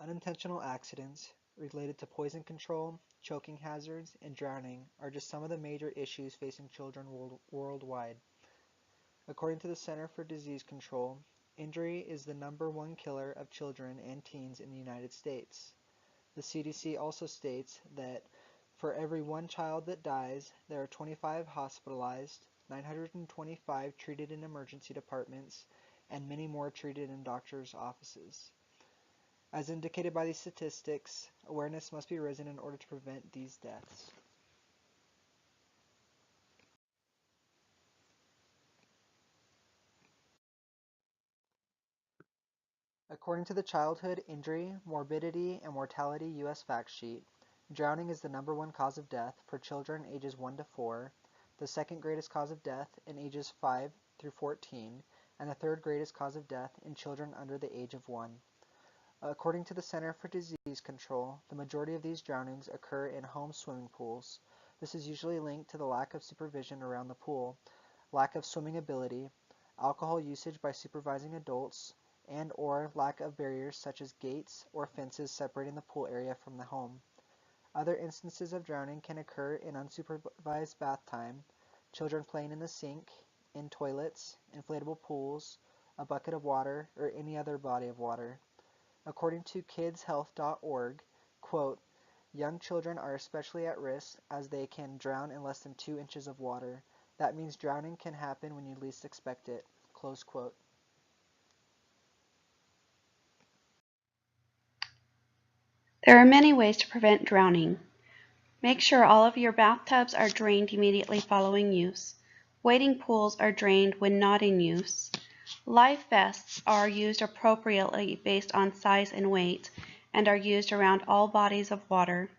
Unintentional accidents related to poison control, choking hazards, and drowning are just some of the major issues facing children worldwide. According to the Center for Disease Control, injury is the #1 killer of children and teens in the United States. The CDC also states that for every one child that dies, there are 25 hospitalized, 925 treated in emergency departments, and many more treated in doctors' offices. As indicated by these statistics, awareness must be risen in order to prevent these deaths. According to the Childhood Injury, Morbidity, and Mortality U.S. Fact Sheet, drowning is the #1 cause of death for children ages 1 to 4, the second greatest cause of death in ages 5 through 14, and the third greatest cause of death in children under the age of 1. According to the Center for Disease Control, the majority of these drownings occur in home swimming pools. This is usually linked to the lack of supervision around the pool, lack of swimming ability, alcohol usage by supervising adults, and/or lack of barriers such as gates or fences separating the pool area from the home. Other instances of drowning can occur in unsupervised bath time, children playing in the sink, in toilets, inflatable pools, a bucket of water, or any other body of water. According to kidshealth.org, quote, young children are especially at risk as they can drown in less than 2 inches of water. That means drowning can happen when you least expect it, close quote. There are many ways to prevent drowning. Make sure all of your bathtubs are drained immediately following use. Wading pools are drained when not in use. Life vests are used appropriately based on size and weight and are used around all bodies of water.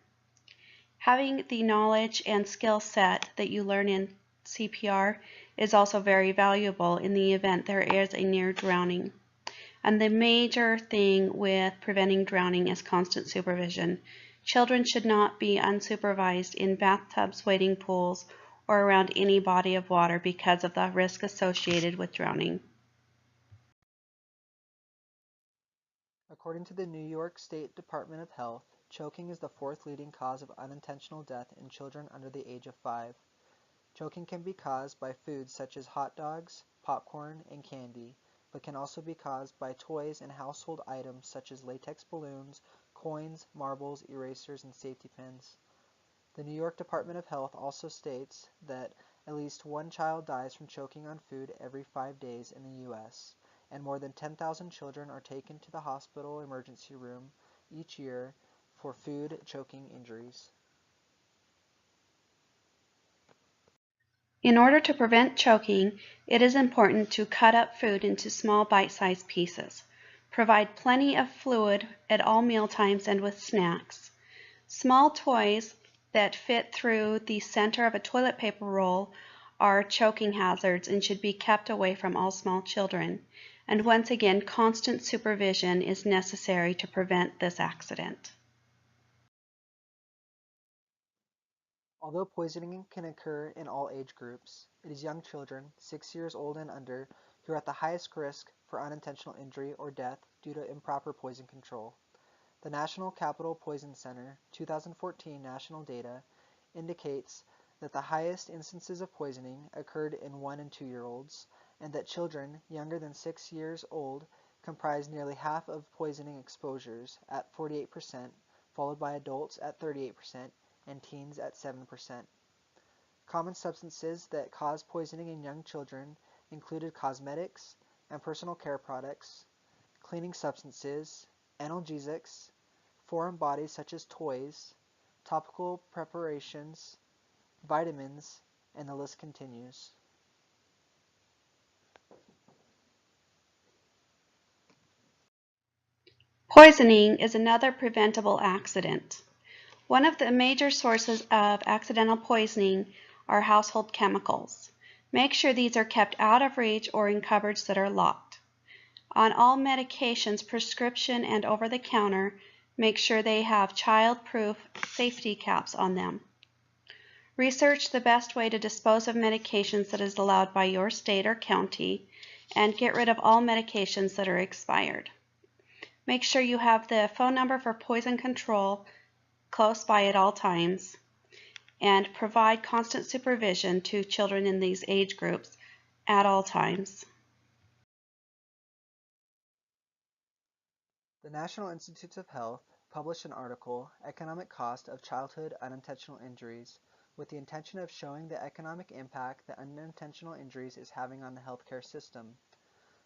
Having the knowledge and skill set that you learn in CPR is also very valuable in the event there is a near drowning. And the major thing with preventing drowning is constant supervision. Children should not be unsupervised in bathtubs, wading pools, or around any body of water because of the risk associated with drowning. According to the New York State Department of Health, choking is the 4th leading cause of unintentional death in children under the age of 5. Choking can be caused by foods such as hot dogs, popcorn, and candy, but can also be caused by toys and household items such as latex balloons, coins, marbles, erasers, and safety pins. The New York Department of Health also states that at least one child dies from choking on food every 5 days in the U.S., and more than 10,000 children are taken to the hospital emergency room each year for food choking injuries. In order to prevent choking, it is important to cut up food into small bite-sized pieces. Provide plenty of fluid at all meal times and with snacks. Small toys that fit through the center of a toilet paper roll are choking hazards and should be kept away from all small children. And once again, constant supervision is necessary to prevent this accident. Although poisoning can occur in all age groups, it is young children, 6 years old and under, who are at the highest risk for unintentional injury or death due to improper poison control. The National Capital Poison Center 2014 national data indicates that the highest instances of poisoning occurred in 1 and 2-year-olds, and that children younger than 6 years old comprise nearly half of poisoning exposures at 48%, followed by adults at 38%, and teens at 7%. Common substances that cause poisoning in young children included cosmetics and personal care products, cleaning substances, analgesics, foreign bodies such as toys, topical preparations, vitamins, and the list continues. Poisoning is another preventable accident. One of the major sources of accidental poisoning are household chemicals. Make sure these are kept out of reach or in cupboards that are locked. On all medications, prescription and over-the-counter, make sure they have child-proof safety caps on them. Research the best way to dispose of medications that is allowed by your state or county, and get rid of all medications that are expired. Make sure you have the phone number for poison control close by at all times, and provide constant supervision to children in these age groups at all times. The National Institutes of Health published an article, Economic Cost of Childhood Unintentional Injuries, with the intention of showing the economic impact that unintentional injuries is having on the healthcare system.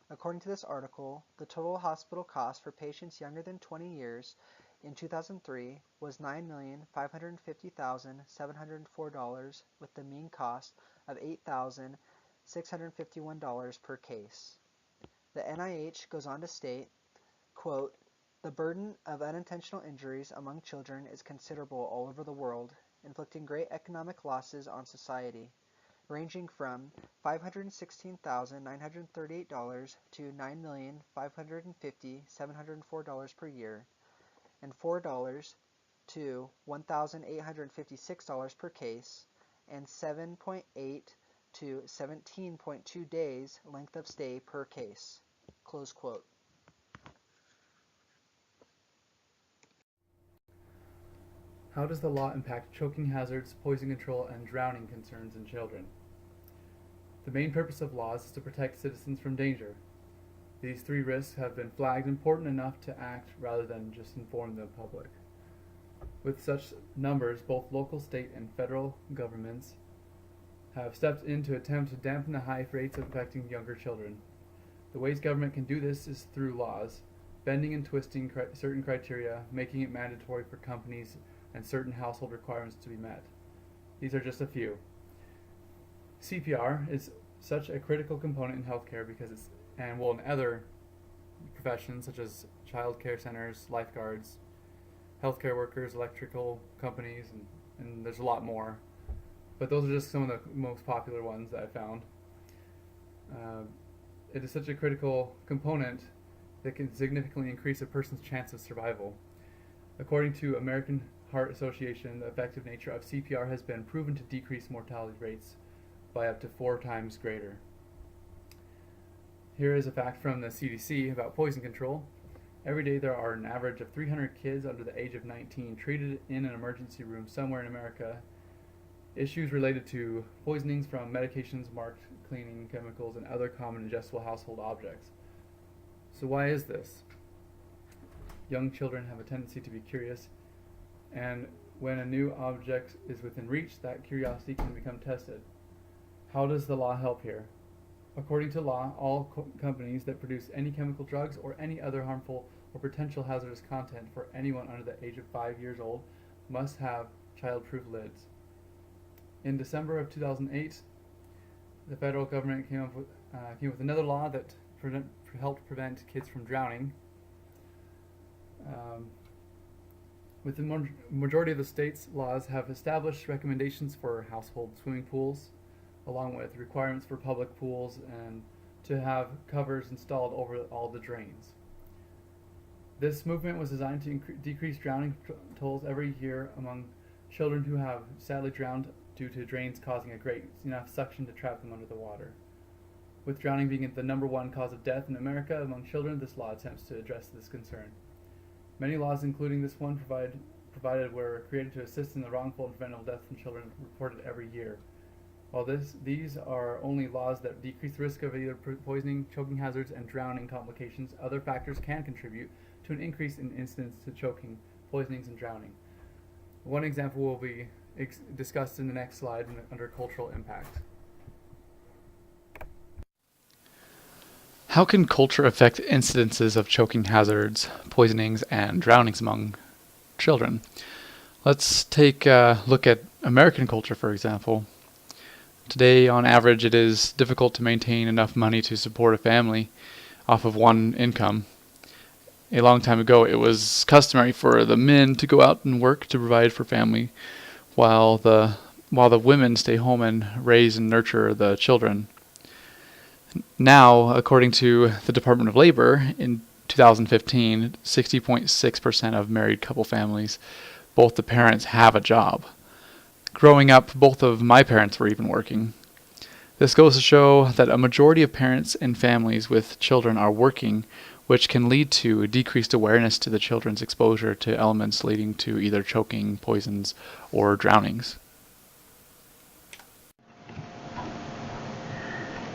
According to this article, the total hospital cost for patients younger than 20 years in 2003 was $9,550,704 with the mean cost of $8,651 per case. The NIH goes on to state, quote, "The burden of unintentional injuries among children is considerable all over the world, inflicting great economic losses on society, ranging from $516,938 to $9,550,704 per year, and $4 to $1,856 per case, and 7.8 to 17.2 days length of stay per case." Close quote. How does the law impact choking hazards, poison control, and drowning concerns in children? The main purpose of laws is to protect citizens from danger. These three risks have been flagged important enough to act rather than just inform the public. With such numbers, both local, state, and federal governments have stepped in to attempt to dampen the high rates affecting younger children. The ways government can do this is through laws, bending and twisting certain criteria, making it mandatory for companies and certain household requirements to be met. These are just a few. CPR is such a critical component in healthcare because it's, and in other professions such as child care centers, lifeguards, healthcare workers, electrical companies, and there's a lot more. But those are just some of the most popular ones that I found. It is such a critical component that can significantly increase a person's chance of survival. According to American Heart Association, the effective nature of CPR has been proven to decrease mortality rates by up to 4 times greater. Here is a fact from the CDC about poison control. Every day there are an average of 300 kids under the age of 19 treated in an emergency room somewhere in America. Issues related to poisonings from medications, marked cleaning chemicals, and other common ingestible household objects. So why is this? Young children have a tendency to be curious, and when a new object is within reach, that curiosity can become tested. How does the law help here? According to law, all companies that produce any chemical drugs or any other harmful or potential hazardous content for anyone under the age of 5 years old must have child-proof lids. In December of 2008, the federal government came with another law that helped prevent kids from drowning. With the majority of the state's laws have established recommendations for household swimming pools, along with requirements for public pools and to have covers installed over all the drains. This movement was designed to decrease drowning tolls every year among children who have sadly drowned due to drains causing a great enough suction to trap them under the water. With drowning being the #1 cause of death in America among children, this law attempts to address this concern. Many laws, including this one, provided were created to assist in the wrongful and preventable death from children reported every year. While these are only laws that decrease the risk of either poisoning, choking hazards, and drowning complications, other factors can contribute to an increase in incidents to choking, poisonings, and drowning. One example will be discussed in the next slide under cultural impact. How can culture affect incidences of choking hazards, poisonings, and drownings among children? Let's take a look at American culture, for example. Today, on average, it is difficult to maintain enough money to support a family off of one income. A long time ago, it was customary for the men to go out and work to provide for family, while the women stay home and raise and nurture the children. Now, according to the Department of Labor, in 2015, 60.6% of married couple families, both the parents have a job. Growing up, both of my parents were even working. This goes to show that a majority of parents and families with children are working, which can lead to decreased awareness to the children's exposure to elements leading to either choking, poisons, or drownings.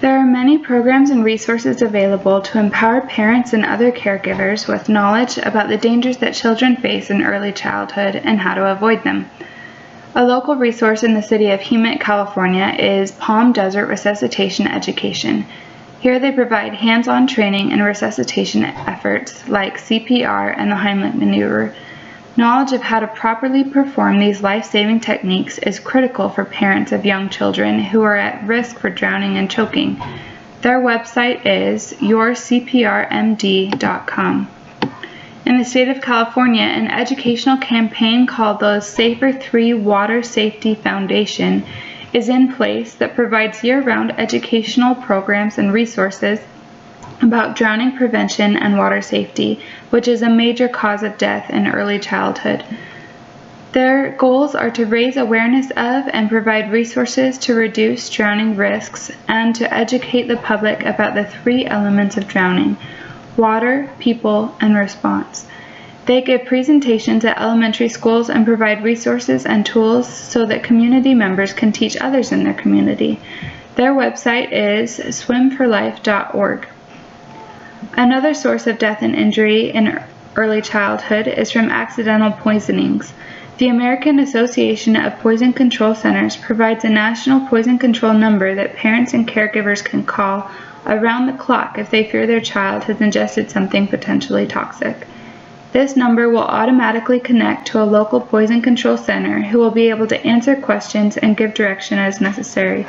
There are many programs and resources available to empower parents and other caregivers with knowledge about the dangers that children face in early childhood and how to avoid them. A local resource in the city of Hemet, California is Palm Desert Resuscitation Education. Here they provide hands-on training in resuscitation efforts like CPR and the Heimlich maneuver. Knowledge of how to properly perform these life-saving techniques is critical for parents of young children who are at risk for drowning and choking. Their website is yourcprmd.com. In the state of California, an educational campaign called the Safer 3 Water Safety Foundation is in place that provides year-round educational programs and resources about drowning prevention and water safety, which is a major cause of death in early childhood. Their goals are to raise awareness of and provide resources to reduce drowning risks and to educate the public about the 3 elements of drowning: water, people, and response. They give presentations at elementary schools and provide resources and tools so that community members can teach others in their community. Their website is swimforlife.org. Another source of death and injury in early childhood is from accidental poisonings. The American Association of Poison Control Centers provides a national poison control number that parents and caregivers can call around the clock if they fear their child has ingested something potentially toxic. This number will automatically connect to a local poison control center who will be able to answer questions and give direction as necessary.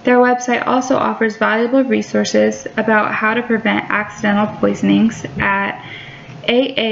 Their website also offers valuable resources about how to prevent accidental poisonings at aapcc.org.